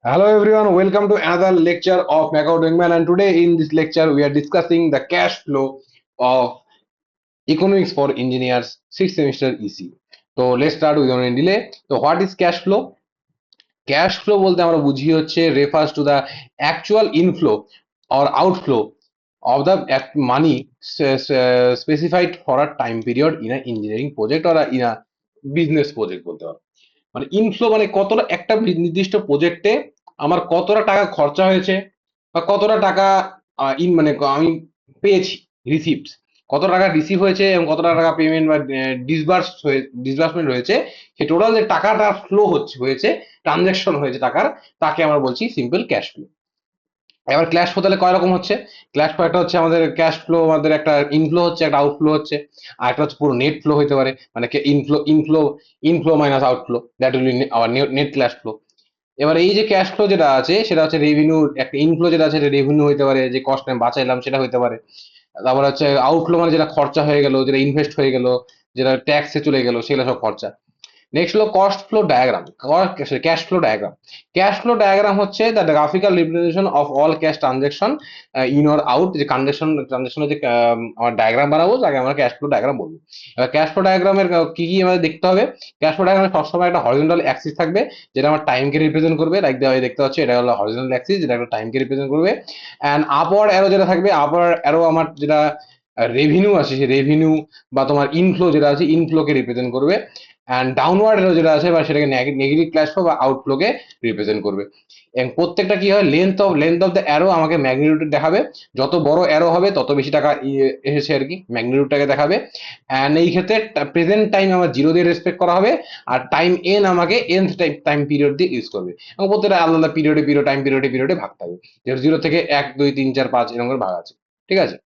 Hello everyone, welcome to another lecture of Macau Dingman, and today in this lecture we are discussing the cash flow of economics for engineers 6th semester EC. So let's start with no delay. So what is cash flow? Cash flow বলতে আমরা বুঝি হচ্ছে refers to the actual inflow or outflow of the money specified for a time period in an engineering project or in a business project বলতে পারো। মানে inflow মানে কতটা একটা নির্দিষ্ট প্রজেক্টে আমার কতটা টাকা খরচা হয়েছে বা কতটা টাকা মানে আমি পেয়েছি রিসিভড, কত টাকা রিসিভ হয়েছে এবং কত টাকা পেমেন্ট বা ডিসবার্সমেন্ট হয়েছে, সেই টোটাল যে টাকাটা ফ্লো হয়েছে, ট্রানজাকশন হয়েছে টাকার, তাকে আমরা বলছি সিম্পল ক্যাশ ফ্লো। এবার ক্যাশ ফ্লো তাহলে কয় রকম হচ্ছে? ক্যাশ ফ্লো একটা হচ্ছে আমাদের ক্যাশ ফ্লো, আমাদের একটা ইনফ্লো হচ্ছে, একটা আউটফ্লো হচ্ছে, আর একটা হচ্ছে পুরো নেট ফ্লো হতে পারে, মানে inflow inflow inflow minus outflow, that will be hour net cash flow. এবার এই যে ক্যাশ ফ্লো যেটা আছে সেটা হচ্ছে রেভিনিউ, একটা ইনফ্লো যেটা আছে রেভিনিউ হতে পারে, যে কস্ট আমি বাঁচাইলাম সেটা হতে পারে। তারপর হচ্ছে আউটফ্লো মানে যেটা খরচা হয়ে গেল, যেটা ইনভেস্ট হয়ে গেল, যেটা ট্যাক্সে চলে গেল, সেগুলো সব খরচা। নেক্সট হলো cost flow diagram, cash flow diagram. Cash flow diagram হচ্ছে the graphical representation of all cash transaction in or out. যে ট্রানজাকশনের যে আমার ডায়াগ্রাম বানাবো তাকে আমরা ক্যাশ ফ্লো ডায়াগ্রাম বলবো। এবার ক্যাশ ফ্লো ডায়াগ্রামের কি কি আমাদের দেখতে হবে? ক্যাশ ফ্লো ডায়াগ্রামে সবসময় একটা হরিজন্টাল অ্যাক্সিস থাকবে, যেটা আমার টাইমকে রিপ্রেজেন্ট করবে, লাইক দেখতে পাচ্ছি এটা হলো হরিজন্টাল অ্যাক্সিস, যেটা একটা টাইমকে রিপ্রেজেন্ট করবে। অ্যান্ড আপওয়ার্ড অ্যারো যেটা থাকবে, আপওয়ার্ড অ্যারো আমার যেটা রেভিনিউ আছে, সেই রেভিনিউ বা তোমার ইনফ্লো যেটা আছে, ইনফ্লোকে রিপ্রেজেন্ট করবে। অ্যান্ড ডাউনওয়ার্ড এরো যেটা আছে বা সেটাকে নেগেটিভ ক্যাশ ফ্লো বা আউটফ্লোকে রিপ্রেজেন্ট করবে। এবং প্রত্যেকটা কি হয়, লেন্থ অফ দ্য অ্যারো আমাকে ম্যাগনিটিউড দেখাবে। যত বড় অ্যারো হবে তত বেশি টাকা এসেছে আর কি, ম্যাগনিটিউডটাকে দেখাবে। অ্যান্ড এই ক্ষেত্রে প্রেজেন্ট টাইম আমার জিরো দিয়ে রেসপেক্ট করা হবে, আর টাইম এন আমাকে এনথ টাইম পিরিয়ড দিয়ে ইউজ করবে। এবং প্রত্যেকটা আলাদা আলাদা পিরিয়ডে ভাগ থাকবে, যেহেতু জিরো থেকে 1 2 3 4 5 এরকম করে ভাগ আছে। ঠিক আছে।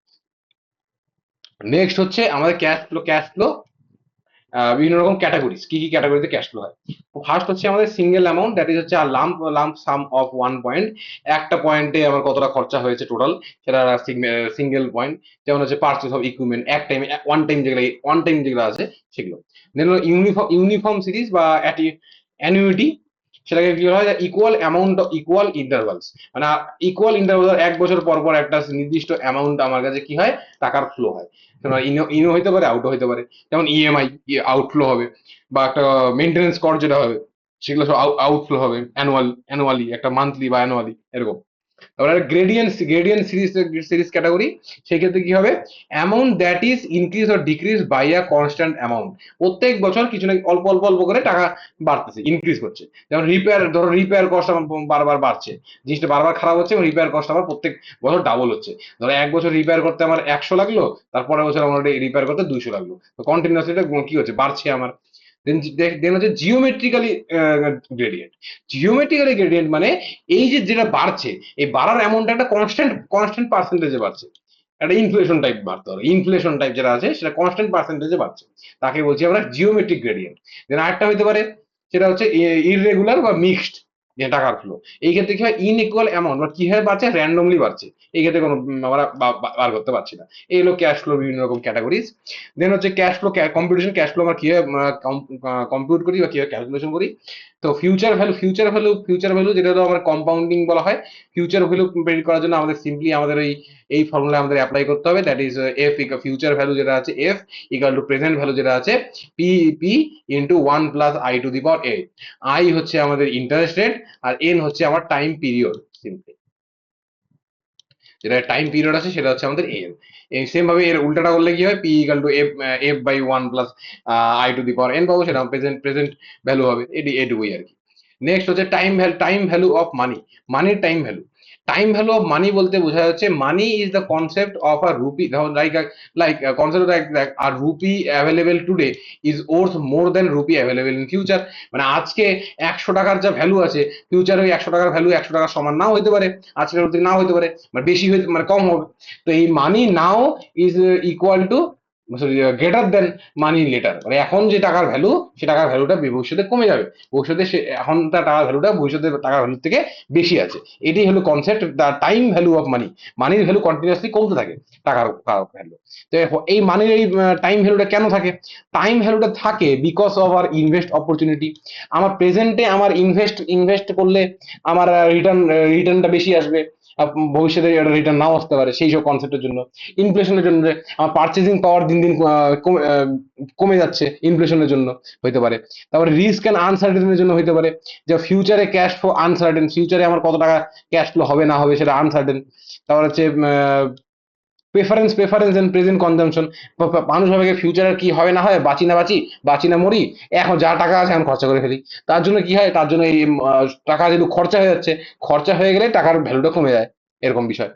নেক্সট হচ্ছে আমাদের ক্যাশ ফ্লো বিভিন্ন রকম ক্যাটাগরিজ, কি কি ক্যাটাগরিতে ক্যাশ ফ্লো হয়। ফার্স্ট হচ্ছে আমাদের সিঙ্গেল অ্যামাউন্ট, দ্যাট ইজ হচ্ছে lump lump some of one point. একটা পয়েন্টে আমার কতটা খরচা হয়েছে টোটাল, সেটা সিঙ্গেল পয়েন্ট। যেমন হচ্ছে পার্চেস অফ ইকুইপমেন্ট, এক টাইমে ওয়ান টাইম যেগুলো আছে সেগুলো। দেন হলো ইউনিফর্ম সিরিজ বা অ্যানুইটি, সেটাকে কি হয়, ইকুয়াল অ্যামাউন্ট ইকুয়াল ইন্টারভালস, মানে ইকুয়াল ইন্টারভাল 1 বছর পর পর একটা নির্দিষ্ট অ্যামাউন্ট আমার কাছে কি হয়, টাকার ফ্লো হয়। ইনও হইতে পারে, আউটও হইতে পারে। যেমন ইএমআই আউটফ্লো হবে, বা একটা মেনটেন্যান্স কর যেটা হবে, সেগুলো সব আউটফ্লো হবে অ্যানুয়ালি, একটা মান্থলি বা অ্যানুয়ালি এরকম। তারপরে গ্রেডিয়েন্ট সিরিজ ক্যাটাগরি, সেই ক্ষেত্রে কি হবে, amount that is increase or decrease by a constant amount. প্রত্যেক বছর কিছু না অল্প অল্প অল্প করে টাকা বাড়তেছে, ইনক্রিজ করছে। যেমন ধরো রিপেয়ার কস্ট আমার বারবার বাড়ছে, জিনিসটা বারবার খারাপ হচ্ছে এবং রিপেয়ার কস্ট আমার প্রত্যেক বছর ডাবল হচ্ছে। ধরো 1 বছর রিপেয়ার করতে আমার 100 লাগলো, তারপরের বছর আমার রিপেয়ার করতে 200 লাগলো, তো কন্টিনিউসলি এটা কি হচ্ছে, বাড়ছে আমার। দেন হচ্ছে জিওমেট্রিক্যালি গ্রেডিয়েন্ট। জিওমেট্রিক্যালি গ্রেডিয়েন্ট মানে এই যে যেটা বাড়ছে, এই বাড়ার অ্যামাউন্টটা একটা কনস্ট্যান্ট পার্সেন্টেজে বাড়ছে। একটা ইনফ্লেশন টাইপ বাড়তে হবে, ইনফ্লেশন টাইপ যেটা আছে সেটা কনস্ট্যান্ট পার্সেন্টেজে বাড়ছে, তাকে বলছি আমরা জিওমেট্রিক গ্রেডিয়েন্ট। দেন আরেকটা হতে পারে, সেটা হচ্ছে ইররেগুলার বা মিক্সড যে টাকার ফ্লো। এই ক্ষেত্রে কি হয়, ইনইকুয়াল অ্যামাউন্ট বা কিভাবে বাড়ছে, র্যান্ডমলি বাড়ছে, এই ক্ষেত্রে কোনো আমরা বার করতে পারছি না। এই হলো ক্যাশ ফ্লো বিভিন্ন রকম ক্যাটাগরিজ। দেন হচ্ছে cash flow computation, cash flow আমরা কিভাবে কম্পিউট করি বা কিভাবে ক্যালকুলেশন করি। তো ফিউচার ভ্যালু যেটা হলো আমার কম্পাউন্ডিং বলা হয়। ফিউচার ভ্যালু প্রেডিক্ট করার জন্য আমাদের সিম্পলি আমাদের এই ফর্মুলা আমাদের অ্যাপ্লাই করতে হবে, that is F future value যেটা আছে F equal to present value যেটা আছে P P into 1 + i⁴ I হচ্ছে আমাদের ইন্টারেস্ট রেট, আর এন হচ্ছে আমার টাইম পিরিয়ড। সিম্পলি যেটা টাইম পিরিয়ড আছে সেটা হচ্ছে আমাদের এন। সেম ভাবে এর উল্টাটা করলে কি হয়, P equal to F by 1 + i⁴ পাবো, সেটা প্রেজেন্ট প্রেজেন্ট ভ্যালু হবে, এটুকুই আর কি। নেক্সট হচ্ছে টাইম ভ্যালু অফ মানি, মানির টাইম ভ্যালু অফ মানি বলতে বোঝা যাচ্ছে money is the concept of a rupee, like concept like our rupee available today is worth more than rupee available in future. মানে আজকে 100 টাকার যা value আছে, ফিউচারে ওই 100 টাকার ভ্যালু 100 টাকার সমান নাও হইতে পারে, আজকের মধ্যে নাও হইতে পারে, মানে বেশি হইতে মানে কম হবে। তো এই money now is equal to sorry, greater than money later, মানে এখন যে টাকার ভ্যালু, সে টাকার ভ্যালুটা ভবিষ্যতে কমে যাবে, ভবিষ্যতে সে এখন তার টাকার ভ্যালুটা ভবিষ্যতে টাকার ভ্যালুর থেকে বেশি আছে। এটাই হলো concept, the time value of money. মানির ভ্যালু কন্টিনিউয়াসলি কমতে থাকে, টাকার ভ্যালু। তো এই মানির এই টাইম ভ্যালুটা কেন থাকে? টাইম ভ্যালুটা থাকে because of our invest opportunity. আমার প্রেজেন্টে আমার ইনভেস্ট করলে আমার রিটার্নটা বেশি আসবে, ভবিষ্যতে রিটার্ন নাও আসতে পারে, সেই সব কনসেপ্টের জন্য। ইনফ্লেশনের জন্য আমার পার্চেসিং পাওয়ার দিন দিন কমে যাচ্ছে, ইনফ্লেশনের জন্য হইতে পারে। তারপরে রিস্ক অ্যান্ড আনসার্টেনের জন্য হইতে পারে, যে ফিউচারে ক্যাশ ফ্লো আনসার্টেন, ফিউচারে আমার কত টাকা ক্যাশ ফ্লো হবে না হবে সেটা আনসার্টেন। তারপর হচ্ছে প্রেফারেন্স এন্ড প্রেজেন্ট কনজাম্পশন। মানুষ ভাবে ফিউচারে কি হবে না হয়, বাঁচি না বাঁচি, বাঁচি না মরি, এখন যা টাকা আছে এখন খরচা করে ফেলি। তার জন্য কি হয়, তার জন্য এই টাকা যেহেতু খরচা হয়ে যাচ্ছে, খরচা হয়ে গেলে টাকার ভ্যালুটা কমে যায়, এরকম বিষয়।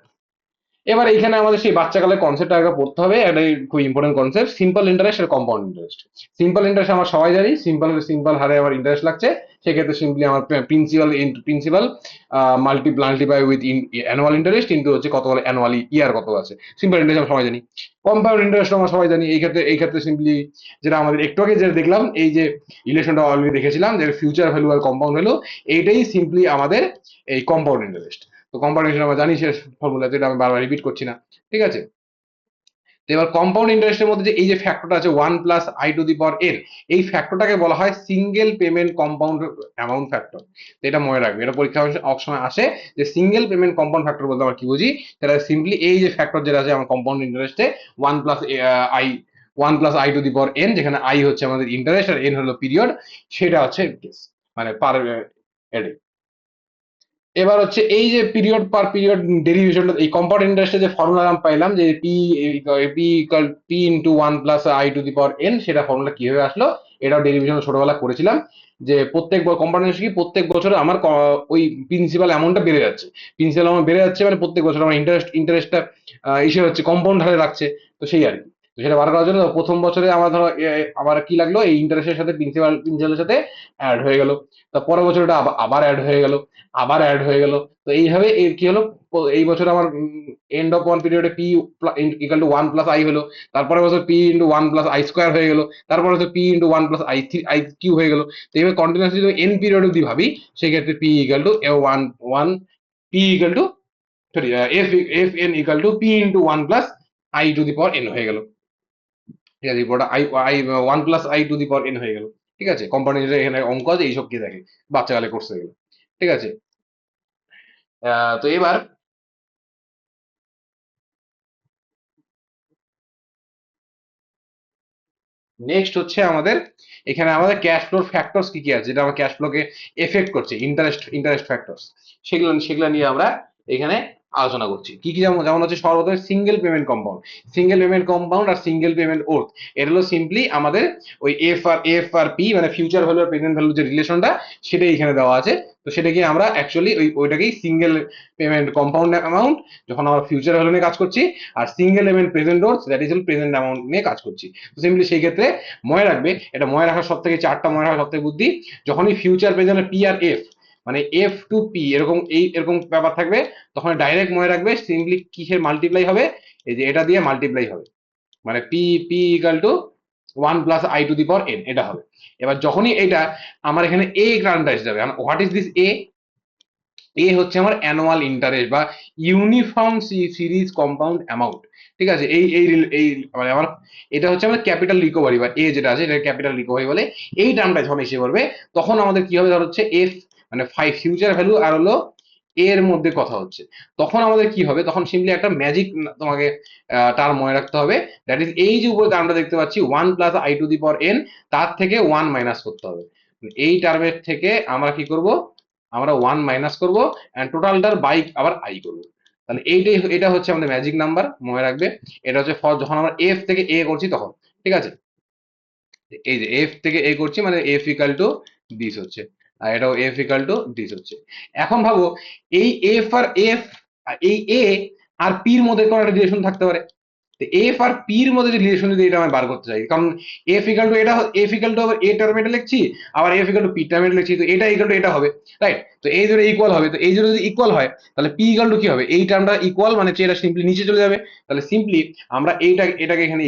এবার এখানে আমাদের সেই বাচ্চাকালের কনসেপ্ট আগে পড়তে হবে, একটা খুব ইম্পর্টেন্ট কনসেপ্ট, সিম্পল ইন্টারেস্ট আর কম্পাউন্ড ইন্টারেস্ট। সিম্পল ইন্টারেস্ট আমরা সবাই জানি, সিম্পল হারে আমার ইন্টারেস্ট লাগছে, সেক্ষেত্রে সিম্পলি আমার principal multiply with annual interest into হচ্ছে কত বলে অ্যানুয়ালি ইয়ার কত আছে। সিম্পল ইন্টারেস্ট আমরা সবাই জানি। কম্পাউন্ড ইন্টারেস্ট আমরা সবাই জানি। এই ক্ষেত্রে সিম্পলি যেটা আমাদের একটু আগে যেটা দেখলাম, এই যে রিলেশনটা অলরেডি দেখেছিলাম, যে ফিউচার ভ্যালু আর কম্পাউন্ড ভ্যালু, এইটাই সিম্পলি আমাদের এই কম্পাউন্ড ইন্টারেস্ট। তো কম্পাউন্ড ইন্টারেস্ট আমরা জানি শেষ ফর্মুলা, যেটা আমি বারবার রিপিট করছি না, ঠিক আছে। তো এবার কম্পাউন্ড ইন্টারেস্টের মধ্যে যে এই যে ফ্যাক্টরটা আছে 1 + i⁴n, এই ফ্যাক্টরটাকে বলা হয় single payment compound amount factor. তো এটা মনে রাখবে, এটা পরীক্ষা সময় আসে, যে সিঙ্গেল পেমেন্ট কম্পাউন্ড ফ্যাক্টর বলতে আমরা কি বুঝি। সেটা সিম্পলি এই যে ফ্যাক্টর যেটা আছে আমার কম্পাউন্ড ইন্টারেস্টে, ওয়ান প্লাস আই 1 + i⁴n, যেখানে আই হচ্ছে আমাদের ইন্টারেস্ট আর এন হলো পিরিয়ড, সেটা হচ্ছে মানে পার এডে। এবার হচ্ছে এই যে পিরিয়ড পার পিরিয়ড ডেরিভেশনটা, এই কম্পাউন্ড ইন্টারেস্টে যে ফর্মুলা আমি পাইলাম, যে পি ইন্টু 1 + i⁴n, সেটা ফর্মুলা কিভাবে আসলো, এটাও ডেরিভেশন ছোটবেলা করেছিলাম। যে প্রত্যেক কম্পাউন্ড ইন্টারেস্ট কি, প্রত্যেক বছর আমার ওই প্রিন্সিপাল অ্যামাউন্টটা বেড়ে যাচ্ছে, প্রিন্সিপাল অ্যামাউন্ট বেড়ে যাচ্ছে, মানে প্রত্যেক বছর আমার ইন্টারেস্টটা এসে হচ্ছে কম্পাউন্ড হারে রাখছে। তো সেই আর কি। তো সেটা বার করার জন্য প্রথম বছরে আমার ধরো আমার কি লাগলো, এই ইন্টারেস্টের সাথে প্রিন্সিপালের সাথে অ্যাড হয়ে গেল। তো পরের বছর ওটা আবার অ্যাড হয়ে গেল, আবার অ্যাড হয়ে গেল। তো এইভাবে এর কি হলো, এই বছর আমার এন্ড অফ ওয়ান পিরিয়ডে পি ইকাল টু 1 + i হলো, তারপরে বছর পি ইন্টু 1 + i² হয়ে গেল, তারপরে বছর পি ইন্টু 1 + i কিউ হয়ে গেল। তো এইভাবে কন্টিনিউসলি যদি এন পিরিয়ড অব্দি ভাবি, সেক্ষেত্রে P equal two one one P equal two sorry F N equal to P into 1 + i⁴n হয়ে গেল। ঠিক আছে, পুরোটা আই আই 1 + i⁴n হয়ে গেল। ঠিক আছে, কোম্পানি এখানে অঙ্ক আছে, এইসব কি দেখে বাচ্চাকালে করছে গেল। ঠিক আছে। তো এবার নেক্সট হচ্ছে আমাদের, এখানে আমাদের ক্যাশ ফ্লোর ফ্যাক্টরস কি কি আছে, যেটা আমার ক্যাশ ফ্লোকে এফেক্ট করছে, ইন্টারেস্ট ফ্যাক্টরস, সেগুলো নিয়ে আমরা এখানে আলোচনা করছি। কি কি, যেমন যেমন হচ্ছে সর্বপ্রথমে সিঙ্গেল পেমেন্ট কম্পাউন্ড আর সিঙ্গেল পেমেন্ট ওর্থ। এটা হলো সিম্পলি আমাদের ওই এফ আর পি, মানে ফিউচার ভ্যালু আর প্রেজেন্ট ভ্যালু যে রিলেশনটা, সেটাই এখানে দেওয়া আছে। তো সেটাকে আমরা অ্যাকচুয়ালি ওইটাকেই সিঙ্গেল পেমেন্ট কম্পাউন্ড অ্যামাউন্ট, যখন আমরা ফিউচার ভ্যালু নিয়ে কাজ করছি, আর single payment present worth, that is present amount নিয়ে কাজ করছি। তো সিম্পলি সেই ক্ষেত্রে মনে রাখবে, এটা মনে রাখার সব থেকে চারটা মনে রাখার সব থেকে বুদ্ধি, যখনই future present P R F, মানে এফ টু পি এরকম ব্যাপার থাকবে, তখন ডাইরেক্ট মনে রাখবে সিম্পলি কিসের মাল্টিপ্লাই হবে, এই যে এটা দিয়ে মাল্টিপ্লাই হবে, মানে P P equal two 1 + i⁴n, এটা হবে। এবার যখনই এটা আমার এখানে এ টার্মটা এসে যাবে, হোয়াট ইজ দিস এ? এ হচ্ছে আমার অ্যানুয়াল ইন্টারেস্ট বা ইউনিফর্ম সিরিজ কম্পাউন্ড অ্যামাউন্ট। ঠিক আছে, এই মানে আমার এটা হচ্ছে আমার ক্যাপিটাল রিকভারি, বা এ যেটা আছে এটা ক্যাপিটাল রিকভারি বলে। এই টার্মটা যখন এসে পড়বে, তখন আমাদের কি হবে, ধর হচ্ছে এফ মানে ফিউচার ভ্যালু আর হলো এর মধ্যে কথা হচ্ছে, তখন আমাদের কি হবে, তখন সিম্পলি একটা ম্যাজিক তোমাকে টার্ম মনে রাখতে হবে। দ্যাট ইজ এই যে উপরে টার্মটা দেখতে পাচ্ছি 1 + i⁴n, তার থেকে 1 মাইনাস করতে হবে। এই টার্মের থেকে আমরা কি করব, আমরা 1 মাইনাস করব, এন্ড টোটালটার বাই আবার আই করব। তাহলে এটা হচ্ছে আমাদের ম্যাজিক নাম্বার, মনে রাখবে। এটা হচ্ছে যখন আমরা এফ থেকে এ করছি তখন। ঠিক আছে, এই যে এফ থেকে এ করছি, মানে এফ ইকাল টু দিস হচ্ছে, আর এটাও এফ ইকাল টু দিস হচ্ছে। এখন ভাবো, এই এফ আর এফ, এই এ আর পির মধ্যে কোনো একটা রিলেশন থাকতে পারে। তো এফ আর পি এর মধ্যে যে রিলেশন যদি এটা আমি বার করতে চাই, কারণ এফ ইকাল টু এটা, F equal to a term এটা লিখছি, আবার F equal to P term এটা লিখছি, তো এটা ইকাল টু এটা হবে, রাইট? তো এই দুটো ইকুয়াল হবে, তো এই দুটো যদি ইকুয়াল হয় তাহলে পি ইকাল টু কি হবে, এই টার্মটা ইকুয়াল মানে হচ্ছে এটা সিম্পলি নিচে চলে যাবে, তাহলে সিম্পলি আমরা এটাকে এখানে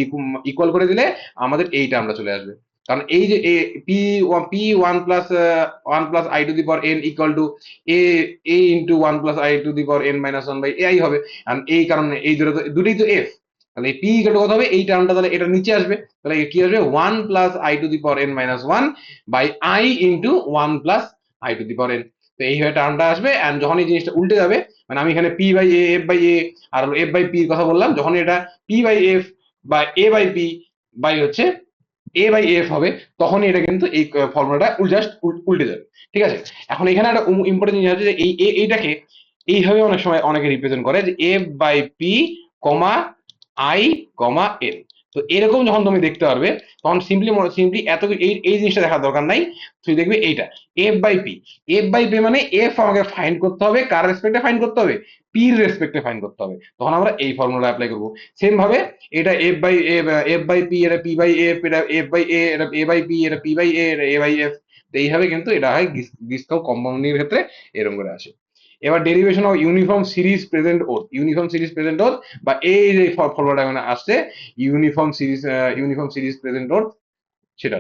ইকুয়াল করে দিলে আমাদের এই টার্মটা চলে আসবে। কারণ এই যে P P one plus I to the power N equal to A A into one plus I to the power N minus one by A I হবে। আর এই কারণে এই দুটোই তো এফ, তাহলে পি ইকুয়াল টু কত হবে, এই টার্মটা তাহলে এটা নিচে আসবে, তাহলে কি আসবে one plus I to the power N minus one by I into one plus I to the power N. তো এইভাবে টার্মটা আসবে, এন্ড যখন এই জিনিসটা উল্টে যাবে, মানে আমি এখানে P by A, F by A আর এফ বাই পি কথা বললাম, যখন এটা পি বাই এফ বা এ বাই পি বাই হচ্ছে এ বাই এফ হবে, তখনই এটা কিন্তু এই ফর্মুলাটা জাস্ট উল্টে যাবে, ঠিক আছে? এখন এখানে একটা ইম্পর্টেন্ট জিনিস আছে যে এইটাকে এইভাবে অনেক সময় অনেকে রিপ্রেজেন্ট করে যে F by P comma I comma N. তো এরকম যখন তুমি দেখতে পারবে তখন সিম্পলি এত এই জিনিসটা দেখার দরকার নাই, তুই দেখবি এইটা F by P, F by P মানে এফ আমাকে ফাইন্ড করতে হবে, কার রেসপেক্টে ফাইন্ড করতে হবে, পির রেসপেক্টে ফাইন্ড করতে হবে, তখন আমরা এই ফর্মুলা অ্যাপ্লাই করবো। সেম ভাবে এটা এফ বাই পি, এটা পি বাই এফ, এটা এফ বাই এ, এটা এ বাই পি, এটা পি বাই এ, এটা এ বাই এফ। তো এইভাবে কিন্তু এটা হয় ডিসকাউ কম্পাউন্ডিং এর ক্ষেত্রে এরকম করে আসে। এবার derivation of uniform series present worth, uniform series present worth বা এই যে ফর্মুলাটা মানে আসছে ইউনিফর্ম সিরিজ প্রেজেন্ট ওর সেটা,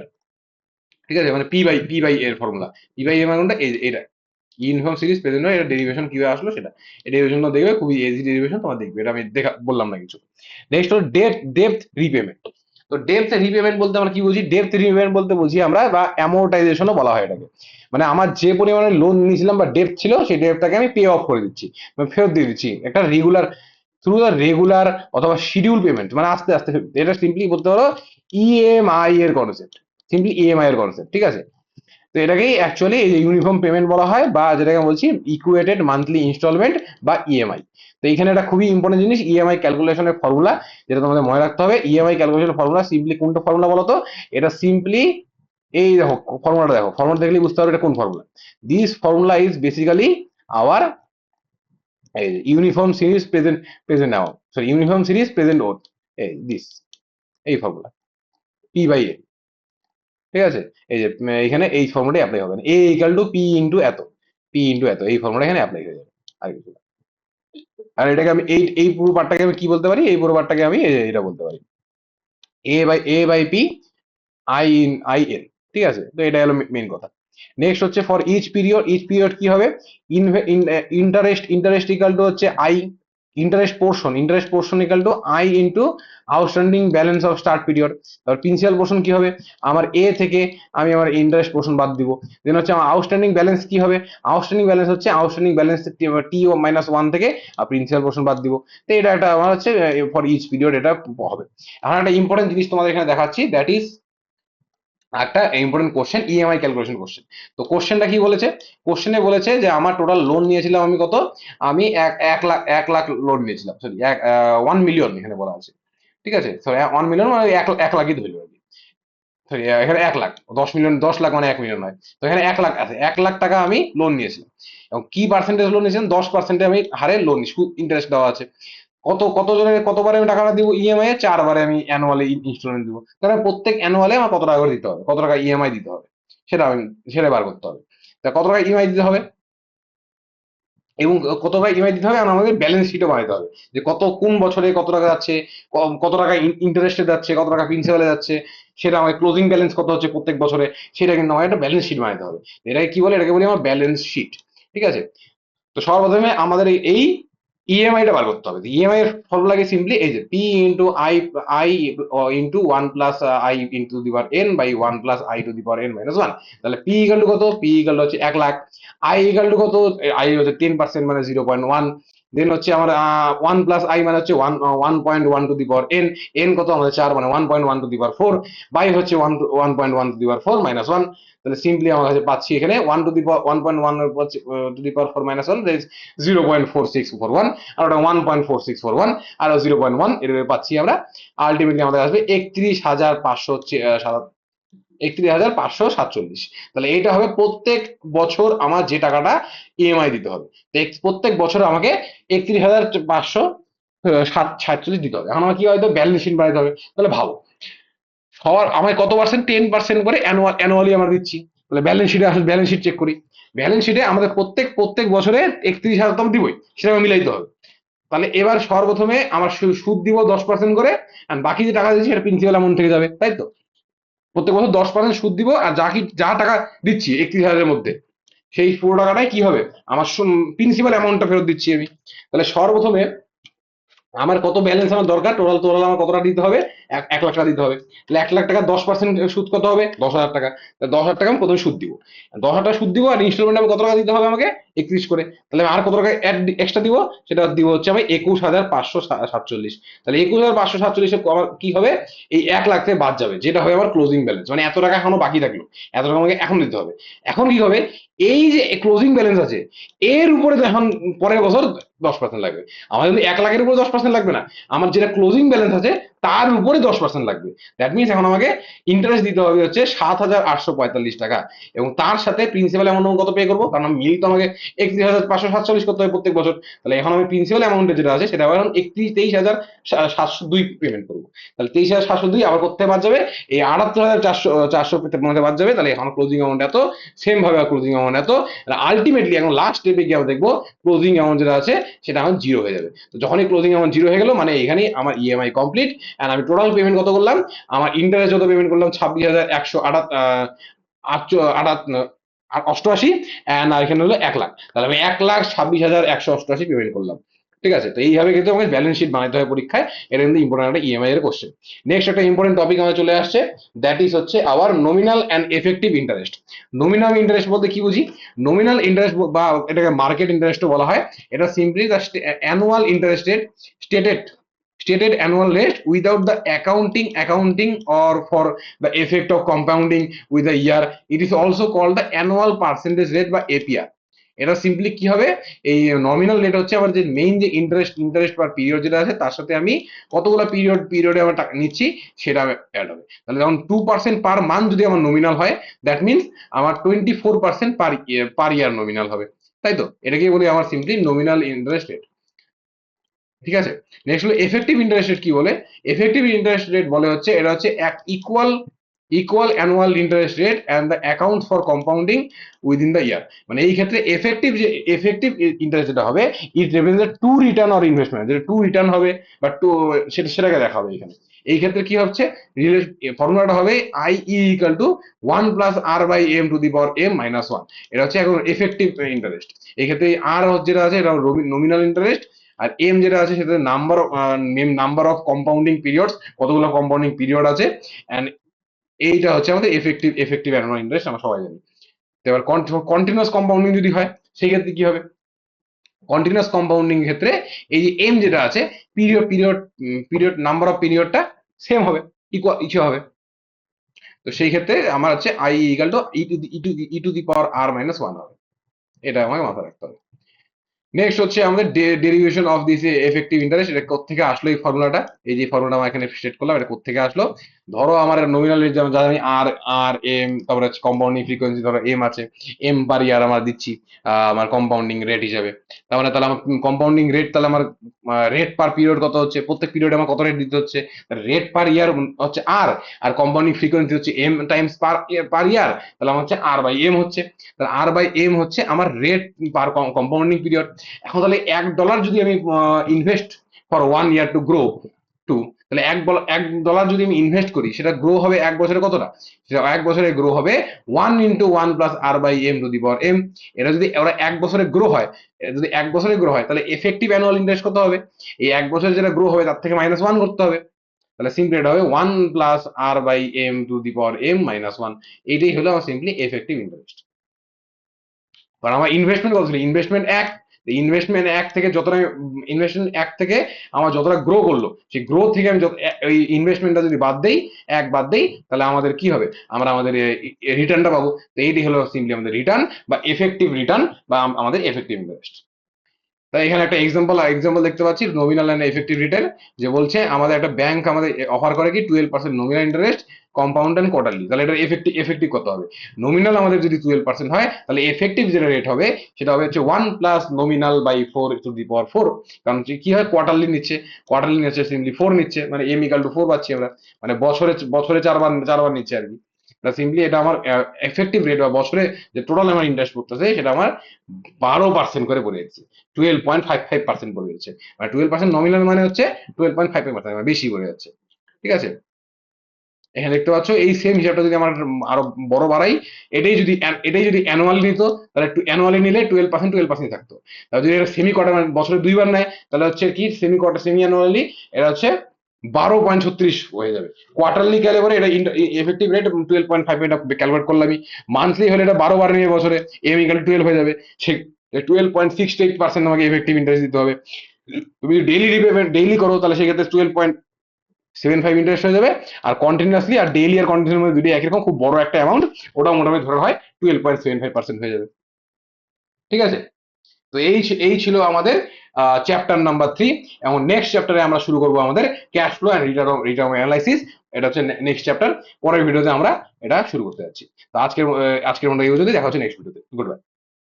ঠিক আছে? মানে পি বাই এর ফর্মুলা, পি বাই এর মানে কোনটা, এটা ইউনিফর্ম সিরিজ প্রেজেন্ট হয়, এটা ডেরিভেশন কিভাবে আসলো সেটা, এই ডেরিভেশন দেখবে খুবই ইজি ডেরিভেশন, তোমার দেখবে এটা আমি বললাম না কিছু। নেক্সট হলো ডেপ্থ রিপেমেন্ট। তো ডেপ্থ রিপেমেন্ট বলতে আমরা কি বুঝি, ডেপ্থ রিপেমেন্ট বলতে বুঝি আমরা, বা অ্যামোর্টাইজেশনও বলা হয় এটাকে, মানে আমার যে পরিমাণে লোন নিয়েছিলাম বা ডেপ্থ ছিল সেই ডেপ্থটাকে আমি পে অফ করে দিচ্ছি, মানে ফেরত দিয়ে দিচ্ছি একটা রেগুলার, থ্রু দ্য রেগুলার অথবা শিডিউল পেমেন্ট, মানে আস্তে আস্তে, এটা সিম্পলি বলতে পারো ইএমআই এর কনসেপ্ট, সিম্পলি ইএমআই এর কনসেপ্ট, ঠিক আছে? তো এটাকেই অ্যাকচুয়ালি এই যে ইউনিফর্ম পেমেন্ট বলা হয়, বা যেটাকে বলছি ইকুয়েটেড মান্থলি ইনস্টলমেন্ট বা ইএমআই। তো এখানে একটা খুবই ইম্পর্টেন্ট জিনিস ইএমআই ক্যালকুলেশনের ফর্মুলা, যেটা তোমাদের মনে রাখতে হবে। ইএমআই ক্যালকুলেশনের ফর্মুলা সিম্পলি কোনটা ফর্মুলা বলো তো, এটা সিম্পলি এই দেখো ফর্মুলাটা দেখো, ফর্মুলা দেখলেই বুঝতে পারবে এটা কোন formula. This formula is basically our uniform series present now, sorry uniform series present worth, এই দিস, এই ফর্মুলা পি বাই এ, ঠিক আছে? এই যে এখানে এই ফর্মুলাটাই অ্যাপ্লাই হবে, A equal to P into এত, পি ইন্টু এত, এই ফর্মুলা এখানে অ্যাপ্লাই হয়ে যাবে, আর কিছু না। আর এটাকে আমি এই পুরো পার্টটাকে আমি কি বলতে পারি, এই পুরো পার্টটাকে আমি এটা বলতে পারি এ বাই পি আই এন, ঠিক আছে? তো এটা হলো মেইন কথা। নেক্সট হচ্ছে ফর ইচ পিরিয়ড কি হবে, ইন্টারেস্ট ইকাল টু হচ্ছে I, interest portion equal to I into outstanding balance of start period. তারপর প্রিন্সিপাল পোর্শন কি হবে, আমার এ থেকে আমি আমার ইন্টারেস্ট পোর্শন বাদ দিব, দেন হচ্ছে আমার আউটস্ট্যান্ডিং ব্যালেন্স কি হবে, আউটস্ট্যান্ডিং ব্যালেন্স হচ্ছে আউটস্ট্যান্ডিং ব্যালেন্স টি মাইনাস ওয়ান থেকে আর প্রিন্সিপাল পোর্শন বাদ দিব। তো এটা একটা আমার হচ্ছে ফর ইচ পিরিয়ড এটা হবে। এখন একটা ইম্পর্টেন্ট জিনিস তোমাদের এখানে দেখাচ্ছি, দ্যাট ইজ একটা important question, EMI calculation question. তো কোশ্চেনটা কি বলেছে, কোশ্চেনে বলেছে যে আমার টোটাল লোন নিয়েছিলাম আমি কত, আমি এক লাখ লোন নিয়েছিলাম, সরি 1 মিলিয়ন এখানে বলা আছে, ঠিক আছে? সরি 1 মিলিয়ন মানে এক লাখই ধরলো আর কি, সরি এখানে 1 লাখ, 10 মিলিয়ন, 10 লাখ মানে 1 মিলিয়ন নয়, তো এখানে 1 লাখ আছে, 1 লাখ টাকা আমি লোন নিয়েছিলাম, এবং কি পার্সেন্টেজ লোন নিয়েছিলাম, 10% আমি হারে লোন ইন্টারেস্ট দেওয়া আছে। কতবারে আমি টাকাটা দিব ইএমআই এ, 4বারে আমি অ্যানুয়ালি ইনস্টলমেন্ট দিব, তাহলে প্রত্যেক অ্যানুয়ালে আমার কত টাকা করে দিতে হবে, কত টাকা ইএমআই দিতে হবে, সেটা বার করতে হবে। তা কত টাকা ইএমআই দিতে হবে এবং কত টাকা ইএমআই দিতে হবে, আর আমাদের ব্যালেন্স শিটও বানাতে হবে, যে কোন বছরে কত টাকা যাচ্ছে, কত টাকা ইন্টারেস্টে যাচ্ছে, কত টাকা প্রিন্সিপালে যাচ্ছে, সেটা আমাদের ক্লোজিং ব্যালেন্স কত হচ্ছে প্রত্যেক বছরে, সেটা কিন্তু আমার একটা ব্যালেন্স শিট বানাতে হবে। এটাকে কি বলে, এটাকে বলি আমার ব্যালেন্স শিট, ঠিক আছে? তো সর্বপ্রথমে আমাদের এই ইএমআইটা বার করতে হবে। ইএমআই এর ফর্মুলাকে সিম্পলি এই যে P into I into one plus I into the power N by one plus I to the power N minus one. তাহলে পি ইকাল টু কত, পি ইকাল টু হচ্ছে 1 লাখ, আই ইকাল টু কত, I হচ্ছে 10% মানে 0.1, দেন হচ্ছে আমার one plus I মানে হচ্ছে 1.1 two the power N, N কত আমাদের 4 মানে 1.1 টু দি পাওয়ার 4, বাই হচ্ছে 1.1 টু দি পাওয়ার 4 মাইনাস 1। তাহলে সিম্পলি আমার কাছে পাচ্ছি এখানে 1 টু দি পাওয়ার 4 মাইনাস 1, 0.4641, আর ওটা 1.4641 আর 0.1, এর পাচ্ছি আমরা। আলটিমেটলি আমাদের আসবে 31,547। তাহলে এটা হবে প্রত্যেক বছর আমার যে টাকাটা ইএমআই দিতে হবে, প্রত্যেক বছর আমাকে 31,500 সাতচল্লিশ দিতে হবে। এখন আমার কি হয়তো ব্যালেন্স শিট বানাতে হবে। তাহলে ভাবো, সবার আমায় কত পার্সেন্ট, 10% করে অ্যানুয়ালি আমরা দিচ্ছি। তাহলে ব্যালেন্স শিটে আসলে ব্যালেন্স শিট চেক করি। ব্যালেন্স শিটে আমাদের প্রত্যেক বছরে 31,000 তো দিবই, সেটা আমার মিলাইতে হবে। তাহলে এবার সর্বপ্রথমে আমার সুদ দিব 10% করে, আর বাকি যে টাকা দিচ্ছি সেটা প্রিন্সিপাল অ্যামাউন্ট থেকে যাবে, তাই তো? প্রত্যেক বছর 10% সুদ দিব, আর যা টাকা দিচ্ছি 31,000-এর মধ্যে, সেই পুরো টাকাটাই কি হবে, আমার প্রিন্সিপাল অ্যামাউন্টটা ফেরত দিচ্ছি আমি। তাহলে সর্বপ্রথমে আমার কত ব্যালেন্স আমার দরকার, টোটাল টোটাল আমার কত টাকা দিতে হবে, 1 লাখ টাকা দিতে হবে। তাহলে 1 লাখ টাকা 10% সুদ কত হবে, 10,000 টাকা। তাহলে 10,000 টাকা আমি প্রথমে সুদ দিব, 10,000 টাকা সুদ দিব, আর ইনস্টলমেন্ট আমি কত টাকা দিতে হবে আমাকে, 31 করে। তাহলে আমি আর কত টাকা এক্সট্রা দিব, সেটা দিব হচ্ছে আমি 21,547। তাহলে 21,547 আমার কি হবে, এই 1 লাখ থেকে বাদ যাবে, যেটা হবে আমার ক্লোজিং ব্যালেন্স, মানে এত টাকা এখনো বাকি থাকলো, এত টাকা আমাকে এখন দিতে হবে। এখন কি হবে, এই যে ক্লোজিং ব্যালেন্স আছে, এর উপরে তো এখন পরের বছর 10% লাগবে। আমার কিন্তু 1 লাখের উপরে 10% লাগবে না, আমার যেটা ক্লোজিং ব্যালেন্স আছে তার উপরে 10% লাগবে। দ্যাট মিনস এখন আমাকে ইন্টারেস্ট দিতে হবে হচ্ছে 7,845 টাকা, এবং তার সাথে প্রিন্সিপাল অ্যামাউন্ট কত পে করবো, কারণ মিল তো আমাকে 31,547 করতে হবে প্রত্যেক বছর। তাহলে এখন আমি প্রিন্সিপাল অ্যামাউন্টে যেটা আছে সেটা এখন 23,702 পেমেন্ট করবো। তাহলে 23,702 আবার করতে বাদ যাবে, এই 78,400 মধ্যে বাদ যাবে। তাহলে এখন ক্লোজিং অ্যামাউন্ট এত, সেম ভাবে ক্লোজিং অ্যামাউন্ট এত। আলটিমেটলি এখন লাস্ট স্টেপে গিয়ে আমরা দেখবো ক্লোজিং অ্যামাউন্ট যেটা আছে সেটা এখন জিরো হয়ে যাবে। তো যখনই ক্লোজিং অ্যামাউন্ট জিরো হয়ে গেল, মানে এখানেই আমার ইএমআই কমপ্লিট। এন্ড আমি টোটাল পেমেন্ট কত করলাম, আমার ইন্টারেস্ট যত পেমেন্ট করলাম 26,188, এন্ড আর এখানে হলো 1 লাখ। তাহলে আমি 1,26,188 পেমেন্ট করলাম। ঠিক আছে, তো এইভাবে কিন্তু আমাকে ব্যালেন্স শিট বানাতে হয় পরীক্ষায়। এটা কিন্তু ইম্পর্টেন্ট একটা ইএমআই এর কোশ্চেন। নেক্সট একটা ইম্পর্টেন্ট টপিক আমাদের চলে আসছে, দ্যাট ইজ হচ্ছে our nominal and effective interest. Nominal interest বলতে কি বুঝি, নমিনাল ইন্টারেস্ট বা এটাকে মার্কেট ইন্টারেস্টও বলা হয়। এটা simply the annual interest rate, stated stated annual rate without the accounting or for the effect of compounding with the year. It is also called the annual percentage rate বা APR. এটা simply কি হবে, এই nominal rate হচ্ছে আমার যে main যে interest পার period যেটা আছে, তার সাথে আমি কতগুলো পিরিয়ডে আমার টাকা নিচ্ছি সেটা অ্যাড হবে। তাহলে যখন 2% পার মান্থ যদি আমার নমিনাল হয়, দ্যাট মিনস আমার 24% পার ইয়ার নমিনাল হবে, তাই তো? এটাকে বলি আমার সিম্পলি নমিনাল ইন্টারেস্ট রেট। ঠিক আছে, নেক্সট হলো এফেক্টিভ ইন্টারেস্ট রেট। কি বলে এফেক্টিভ ইন্টারেস্ট রেট, বলে হচ্ছে এটা হচ্ছে এক equal annual interest rate and the account for compounding within the year. মানে এই ক্ষেত্রে এফেক্টিভ ইন্টারেস্ট যেটা হবে, it represent to return or investment, যেটা টু রিটার্ন হবে বা টু, সেটাকে দেখা হবে এখানে। এই ক্ষেত্রে কি হচ্ছে, ফর্মুলাটা হবে আই ইকুয়াল টু 1+r/m⁴ এটা হচ্ছে এখন এফেক্টিভ ইন্টারেস্ট। এই ক্ষেত্রে আর যেটা আছে এটা নমিনাল ইন্টারেস্ট, আর এম যেটা আছে সেটা নাম্বার অফ কম্পাউন্ডিং পিরিয়ডস, কতগুলো কম্পাউন্ডিং পিরিয়ড আছে। এন্ড এইটা হচ্ছে আমাদের এফেক্টিভ অ্যানুয়াল ইন্টারেস্ট, আমরা সবাই জানি। তো এবার কন্টিনিউয়াস কম্পাউন্ডিং যদি হয়, সেই ক্ষেত্রে কি হবে, কন্টিনিউয়াস কম্পাউন্ডিং ক্ষেত্রে এই যে এম যেটা আছে, পিরিয়ড নাম্বার অফ পিরিয়ডটা সেম হবে, ইকুয়াল হবে। তো সেই ক্ষেত্রে আমার হচ্ছে I equal two E two the power r - 1 হবে। এটা আমাকে মাথায় রাখতে হবে। নেক্সট হচ্ছে আমাদের derivation of this effective interest. এটা কোথেকে আসলো এই ফর্মুলাটা, এই যে ফর্মুলাটা আমরা এখানে সেট করলাম, এটা কোথেকে আসলো। ধরো আমার নমিনাল রেট যেমন জানি আর আর এম, তারপরে হচ্ছে কম্পাউন্ডিং ফ্রিকোয়েন্সি ধরো এম আছে, এম পার ইয়ার আমরা দিচ্ছি আমার কম্পাউন্ডিং রেট হিসেবে। তাহলে আমার কম্পাউন্ডিং রেট, তাহলে আমার রেট পার পিরিয়ড কত হচ্ছে, প্রত্যেক পিরিয়ডে আমার কত রেট দিতে হচ্ছে, রেট পার ইয়ার হচ্ছে আর, আর কম্পাউন্ডিং ফ্রিকোয়েন্সি হচ্ছে এম টাইমস পার ইয়ার, তাহলে আমার হচ্ছে আর বাই এম হচ্ছে। তাহলে আর বাই এম হচ্ছে আমার রেট পার কম্পাউন্ডিং পিরিয়ড। এখন তাহলে $1 যদি আমি invest for 1 year to grow to, তাহলে $1 যদি আমি ইনভেস্ট করি, সেটা গ্রো হবে 1 বছরে কতটা, সেটা 1 বছরে গ্রো হবে 1 × 1 + r/m⁴ এটা যদি ওরা 1 বছরে গ্রো হয়, তাহলে এফেক্টিভ অ্যানুয়াল ইন্টারেস্ট কত হবে, এই 1 বছরে যেটা গ্রো হবে তার থেকে -1 করতে হবে। তাহলে সিম্পলি এটা হবে 1 + r/m⁴ এইটাই হলো আমার সিম্পলি এফেক্টিভ ইন্টারেস্ট। কারণ আমার ইনভেস্টমেন্ট কত ছিল, ইনভেস্টমেন্ট 1 থেকে আমার যতটা গ্রো করলো, সেই গ্রো থেকে আমি ওই ইনভেস্টমেন্টটা যদি বাদ দেই, তাহলে আমাদের কি হবে, আমরা আমাদের রিটার্নটা পাবো। তো এইটি হলো সিম্পলি আমাদের রিটার্ন বা এফেক্টিভ রিটার্ন বা আমাদের এফেক্টিভ ইন্টারেস্ট। তাই এখানে একটা এক্সাম্পল দেখতে পাচ্ছি নমিনাল এন্ড এফেক্টিভ রিটেল, যে বলছে আমাদের একটা ব্যাংক আমাদের অফার করে কি 12% nominal interest, compound and quarterly. তাহলে এটা এফেক্টিভ কত হবে? নমিনাল আমাদের যদি 12% হয়, তাহলে এফেক্টিভ যেটা রেট হবে সেটা হবে হচ্ছে 1 plus nominal by 4 to the power 4। কারণ কি হয়, কোয়ার্টারলি নিচ্ছে সিম্পলি 4 নিচ্ছে, মানে এম ইকাল টু 4 পাচ্ছি আমরা, মানে বছরে চারবার নিচ্ছে আর কি। সিম্পলি এটা আমার এফেক্টিভ রেট বা বছরে যে টোটাল আমার ইন্টারেস্ট পড়তেছে সেটা আমার 12% করে পড়ে যাচ্ছে, 12.55% পড়ে যাচ্ছে। মানে 12% নমিনাল মানে হচ্ছে 12.55%, মানে বেশি পড়ে যাচ্ছে। ঠিক আছে, এখানে দেখতে পাচ্ছ এই সেম হিসাবটা যদি আমার আরো বড় বাড়াই, এটাই যদি অ্যানুয়ালি নিত, তাহলে অ্যানুয়ালি নিলে 12% থাকতো। তাহলে যদি এটা সেমি কোয়ার্টার মানে বছরে 2বার নেয়, তাহলে হচ্ছে কি সেমি অ্যানুয়ালি এটা হচ্ছে 12.36 হয়ে যাবে। কোয়ার্টারলি ক্যালিবারে এটা এফেক্টিভ রেট 12.5, এটা ক্যালকুলেট করলাম আমি। মান্থলি হলে এটা 12বার নিয়ে বছরে, এম ইকাল 12 হয়ে যাবে। সে 12.68% আমাকে এফেক্টিভ ইন্টারেস্ট দিতে হবে। তুমি যদি ডেইলি করো, তাহলে সেক্ষেত্রে 12.75 ইন্টারেস্ট হয়ে যাবে। আর কন্টিনিউয়াসলি আর ডেইলি আর কন্টিনিউর মধ্যে দুটোই একই রকম, খুব বড় একটা অ্যামাউন্ট, ওটাও মোটামুটি ধরা হয় 12.75% হয়ে যাবে। ঠিক আছে, তো এই ছিল আমাদের চ্যাপ্টার নাম্বার 3। এবং নেক্সট চ্যাপ্টারে আমরা শুরু করবো আমাদের cash flow and return analysis. এটা হচ্ছে নেক্সট চ্যাপ্টার। পরের ভিডিওতে আমরা এটা শুরু করতে যাচ্ছি। তো আজকের মতো এই পর্যন্ত, দেখা হচ্ছে নেক্সট ভিডিওতে। Good bye.